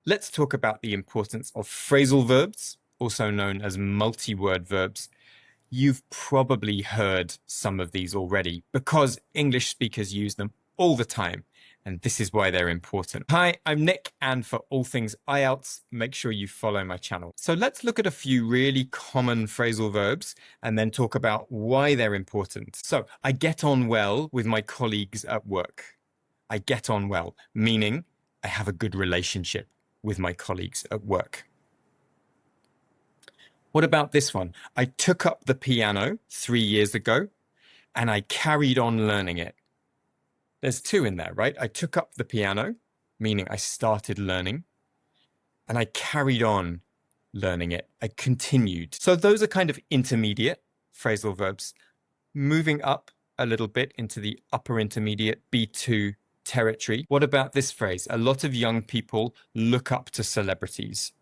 Let's talk about the importance of phrasal verbs, also known as multi-word verbs. You've probably heard some of these already because English speakers use them all the time, and this is why they're important. Hi, I'm Nick, and for all things IELTS, make sure you follow my channel. So let's look at a few really common phrasal verbs and then talk about why they're important. So, I get on well with my colleagues at work. I get on well, meaning I have a good relationship with my colleagues at work. What about this one? I took up the piano 3 years ago and I carried on learning it. There's two in there, right? I took up the piano, meaning I started learning, and I carried on learning it. I continued. So those are kind of intermediate phrasal verbs. Moving up a little bit into the upper intermediate B2 territory. What about this phrase? A lot of young people look up to celebrities.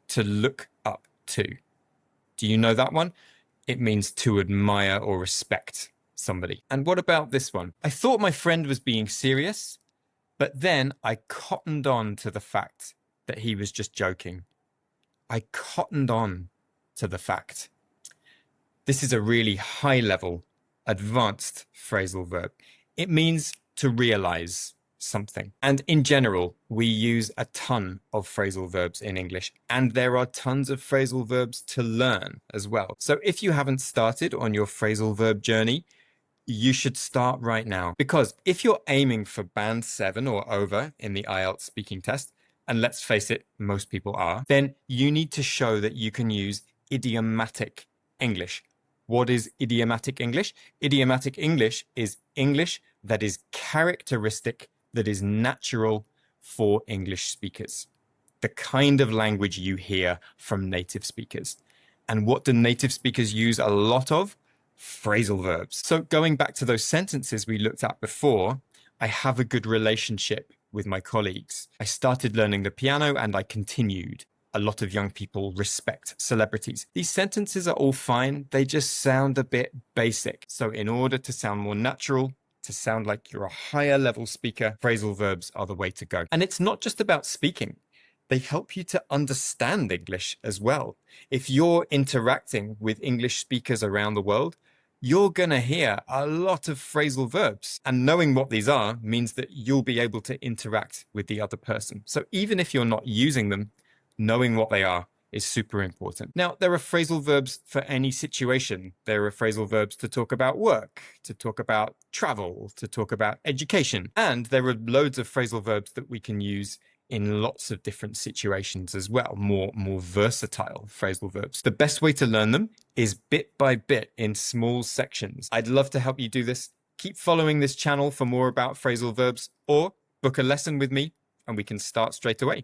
To look up to. Do you know that one? It means to admire or respect somebody. And what about this one? I thought my friend was being serious, but then I cottoned on to the fact that he was just joking. I cottoned on to the fact. This is a really high level, advanced phrasal verb. It means to realize something. And in general, we use a ton of phrasal verbs in English, and there are tons of phrasal verbs to learn as well. So if you haven't started on your phrasal verb journey, you should start right now. Because if you're aiming for band 7 or over in the IELTS speaking test, and let's face it, most people are, then you need to show that you can use idiomatic English. What is idiomatic English? Idiomatic English is English that is characteristic, that is natural for English speakers. The kind of language you hear from native speakers. And what do native speakers use a lot of? Phrasal verbs. So going back to those sentences we looked at before, I have a good relationship with my colleagues. I started learning the piano and I continued. A lot of young people respect celebrities. These sentences are all fine. They just sound a bit basic. So in order to sound more natural, to sound like you're a higher level speaker, phrasal verbs are the way to go. And it's not just about speaking. They help you to understand English as well. If you're interacting with English speakers around the world, you're going to hear a lot of phrasal verbs. And knowing what these are means that you'll be able to interact with the other person. So even if you're not using them, knowing what they are is super important. Now, there are phrasal verbs for any situation. There are phrasal verbs to talk about work, to talk about travel, to talk about education. And there are loads of phrasal verbs that we can use in lots of different situations as well, more versatile phrasal verbs. The best way to learn them is bit by bit in small sections. I'd love to help you do this. Keep following this channel for more about phrasal verbs, or book a lesson with me and we can start straight away.